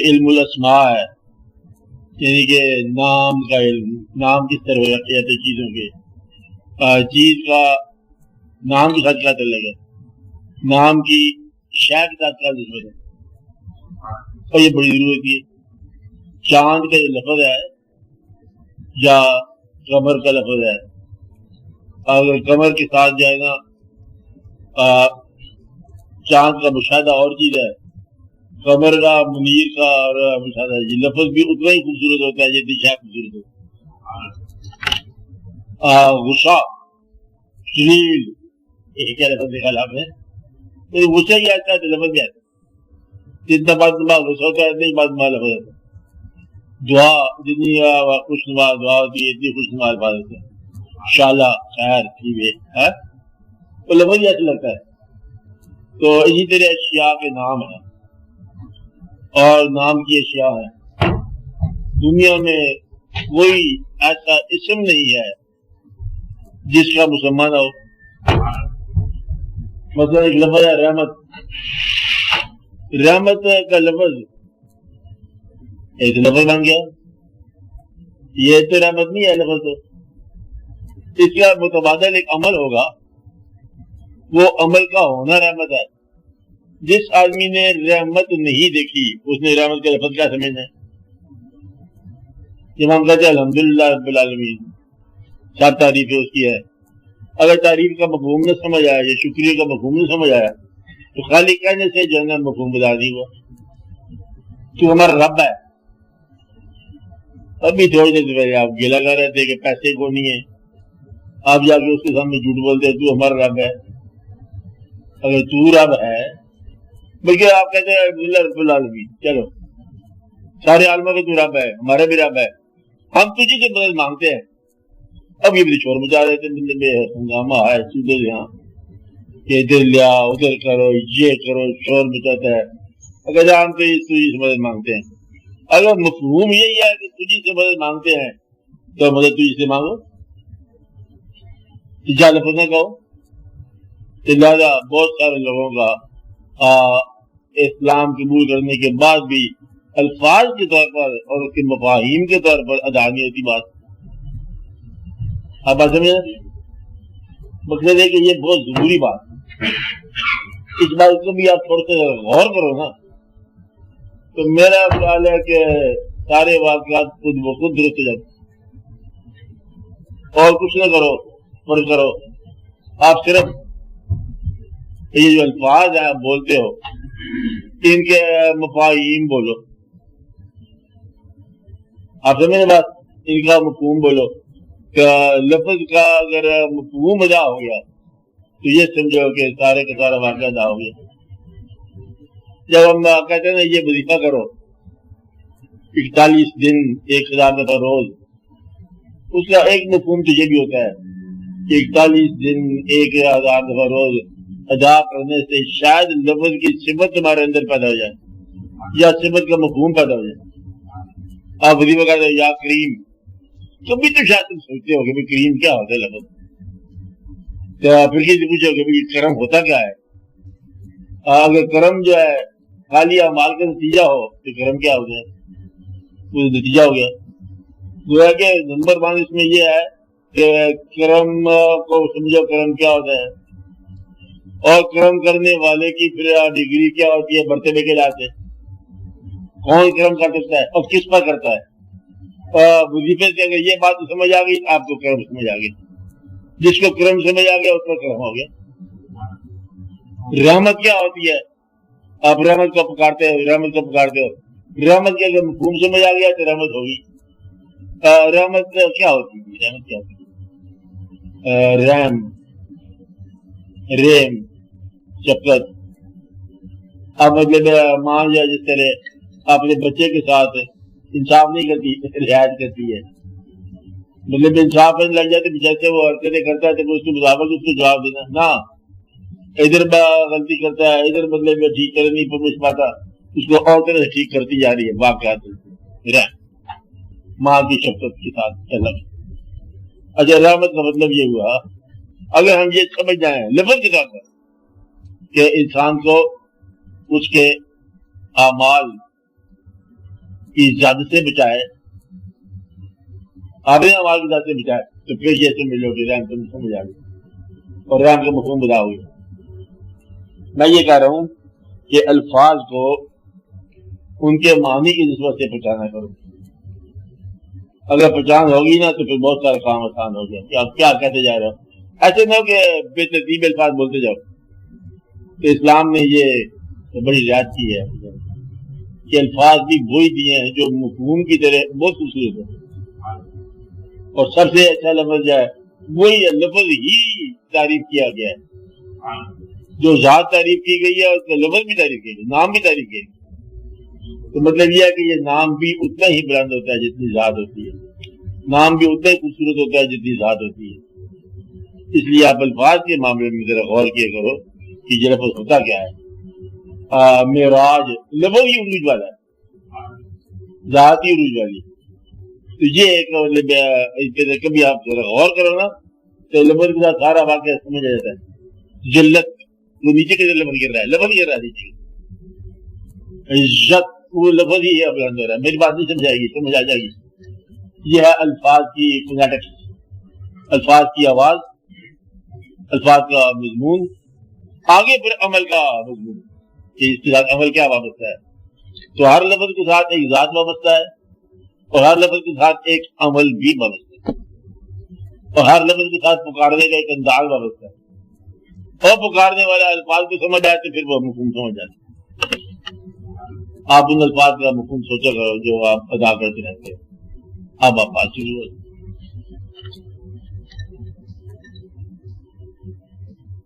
علم الاسماء ہے، یعنی کہ نام کا علم، نام کس طرح ہو جاتے ہیں چیزوں کے، چیز کا نام کے ساتھ کیا تعلق ہے، نام کی شے کے ساتھ کیا ضرورت ہے، اور یہ بڑی ضرورت ہے۔ چاند کا جو لفظ ہے یا قمر کا لفظ ہے، اگر قمر کے ساتھ جو ہے نا چاند کا مشاہدہ اور چیز ہے، قمر کا منیر کا اور مشاہدہ، یہ لفظ بھی اتنا ہی خوبصورت ہوتا ہے جتنی شے خوبصورت ہو۔ غصہ، شلیل، یہ کیا لفظ دیکھا آپ نے؟ غصہ ہی آتا ہے، لفظ کیا ہے؟ جتنا بات دماغ غصہ ہوتا ہے اتنا ہی بات دماغ لفظ ہوتا ہے۔ دعا جتنی خوشنما دعا ہوتی ہے اتنی خوشنما الفاظ ہوتے ہیں، شالا، خیر، ہے وہ لفظ ہی ایسا لگتا ہے۔ تو اسی طرح اشیاء کے نام ہیں اور نام کی اشیاء ہیں۔ دنیا میں کوئی ایسا اسم نہیں ہے جس کا مسمى نہ ہو۔ مثلا ایک لفظ ہے رحمت، رحمت کا لفظ ایک لفظ بن گیا، یہ تو رحمت نہیں ہے لفظ، تو اس کا متبادل ایک عمل ہوگا، وہ عمل کا ہونا رحمت ہے۔ جس آدمی نے رحمت نہیں دیکھی اس نے رحمت کا لفظ کیا سمجھنا ہے؟ جب ہم کہتے ہیں الحمدللہ رب العالمین، سب تعریفیں اس کی ہے، اگر تعریف کا مفہوم نہ سمجھ آیا یا شکریہ کا مفہوم نہ سمجھ آیا تو خالی کہنے سے جو ہے نا مفہوم بتا نہیں ہوا۔ تو ہمارا رب ہے، ابھی تھوڑی دیر پہلے آپ گلا کر رہے تھے کہ پیسے کو نہیں ہے، آپ جا کے اس کے سامنے جھوٹ بولتے تو ہمارا رب ہے۔ اگر تو رب ہے، بلکہ آپ کہتے ہیں الحمدللہ رب العالمین، چلو سارے عالموں کے تو رب ہے، ہمارا بھی رب ہے، ہم تجھے سے مدد مانگتے ہیں۔ اب یہ بھی شور مچا رہے تھے، ہنگامہ ہے سیدھے یہاں کہ ادھر لیا ادھر کرو یہ کرو، شور مچاتا ہے۔ اگر ہم تو تجھے سے مدد مانگتے ہیں، اگر مفہوم یہی ہے کہ تجھے سے مدد مانگتے ہیں تو مدد تجھے سے مانگو، جا لفظ نہ کہو۔ لہٰذا بہت سارے لوگوں کا اسلام قبول کرنے کے بعد بھی الفاظ کے طور پر اور اس کے مفاہیم کے طور پر ادا نہیں ہوتی بات۔ آپ بات سمجھیں، مقصد ہے کہ یہ بہت ضروری بات ہے، اس بات کو بھی آپ تھوڑا سا غور کرو نا، تو میرا خیال ہے کہ سارے واقعات خود بخود درست ہو جاتے۔ اور کچھ نہ کرو، فرض کرو آپ صرف یہ جو الفاظ ہیں آپ بولتے ہو ان کے مفاہیم بولو، آپ سمجھے بات، ان کا مفہوم بولو کہ لفظ کا اگر مفہوم ادا ہو گیا تو یہ سمجھو کہ سارے کا سارا واقعہ ادا ہو گیا۔ جب ہم کہتے ہیں نا یہ وظیفہ کرو 41 دن 1000 دفعہ روز، اس کا ایک مفہوم تو یہ بھی ہوتا ہے کہ 41 دن 1000 دفعہ روز ادا کرنے سے شاید لفظ کی صفت تمہارے اندر پیدا ہو جائے یا صفت کا مفہوم پیدا ہو جائے۔ آپ وظیفہ کہتے ہیں یا کریم، کبھی تو شاید تم سوچتے ہو کہ کریم کیا ہوتا ہے لفظ، تو پھر کسی پوچھو کہ کرم ہوتا کیا ہے؟ اگر کرم جو ہے خالی اعمال کا نتیجہ ہو تو کرم کیا ہوتا ہے؟ وہ نتیجہ ہو گیا۔ گویا کہ نمبر 1 اس میں یہ ہے کہ کرم کو سمجھو کرم کیا ہوتا ہے، اور کرم کرنے والے کی پھر ڈگری کیا ہوتی ہے، مرتبے کے لحاظ سے کون کرم کر سکتا ہے اور کس پر کرتا ہے۔ وظیفے سے اگر یہ بات سمجھ آ گئی آپ کو کرم سمجھ آ گئی، جس کو کرم سمجھ آ گیا اس پر کرم ہو گیا۔ رحمت کیا ہوتی ہے؟ آپ رحمت کو پکارتے ہو، رحمت کو پکارتے ہو، رحمت کے اگر مفہوم سمجھ آ گیا تو رحمت ہوگی۔ رحمت کیا ہوتی ہے؟ رحمت کیا ہوتی ہے؟ رحم، رحم، شفقت۔ اب مطلب مان لیا جس طرح اپنے بچے کے ساتھ انصاف نہیں کرتی، رعایت کرتی ہے، مطلب انصاف لگ جاتے جیسے وہ حرکتیں کرتا ہے تو اس کے مطابق اس کو جواب دینا، نہ ادھر غلطی کرتا ہے ادھر مطلب ٹھیک کر نہیں پہنچ پاتا، اس کو اور طرح سے ٹھیک کرتی جا رہی ہے۔ واقعات ماں کی شفقت کے ساتھ الگ۔ اچھا، رحمت کا مطلب یہ ہوا اگر ہم یہ سمجھ جائیں لفظ کے طور پر کہ انسان کو اس کے اعمال کی ذات سے بچائے، آپ نے آواز کی ذات سے بچائے تو پھر یہ سمجھ لو کہ رحم تم سمجھ آ گئی اور رحم کا مفہوم بتا ہوئی۔ میں یہ کہہ رہا ہوں کہ الفاظ کو ان کے معنی کی نسبت سے پہچانا کرو، اگر پہچان ہوگی نا تو پھر بہت سارے کام آسان ہو گیا کہ آپ کیا کہتے جا رہے ہو۔ ایسے نہ ہو کہ بے ترتیب الفاظ بولتے جاؤ۔ تو اسلام نے یہ بڑی رعایت کی ہے کہ الفاظ بھی وہی دیے ہیں جو مفہوم کی طرح بہت خوبصورت ہے، اور سب سے اچھا لفظ جو ہے وہی لفظ ہی تعریف کیا گیا ہے، جو ذات تعریف کی گئی ہے اس کا لفظ بھی تعریف کیا گیا، نام بھی تعریف کیا گیا۔ تو مطلب یہ ہے کہ یہ نام بھی اتنا ہی بلند ہوتا ہے جتنی ذات ہوتی ہے، نام بھی اتنا ہی خوبصورت ہوتا ہے جتنی ذات ہوتی ہے۔ اس لیے آپ الفاظ کے معاملے میں ذرا غور کیا کرو کہ یہ لفظ ہوتا کیا ہے۔ معراج لفظ ہی عروج والا ہے، ذات ہی عروج والی، تو یہ ایک کبھی آپ ذرا غور کرو نا تو لفظ کے ساتھ سارا واقعہ سمجھ آ جاتا ہے۔ جلت وہ نیچے کے لفظ گر رہا ہے، لفظ گر رہا ہے نیچے، عزت وہ لفظ ہی ہے بلند ہو رہا ہے۔ میری بات نہیں سمجھ آئے گی، سمجھ آ جائے گی۔ یہ ہے الفاظ کی فونیٹکس، الفاظ کی آواز، الفاظ کا مضمون، آگے پھر عمل کا مضمون کہ اس کے ساتھ عمل کیا وابستہ ہے۔ تو ہر لفظ کے ساتھ ایک ذات وابستہ ہے اور ہر لفظ کے ساتھ ایک عمل بھی وابستہ ہے، اور ہر لفظ کے ساتھ پکارنے کا ایک انداز وابستہ ہے، اور پکارنے والا الفاظ کو سمجھ آئے تو پھر وہ مفہوم سمجھ جاتا ہے۔ آپ ان الفاظ کا مفہوم سوچا کرو جو آپ ادا کرتے رہتے ہیں۔ اب آپ بات شروع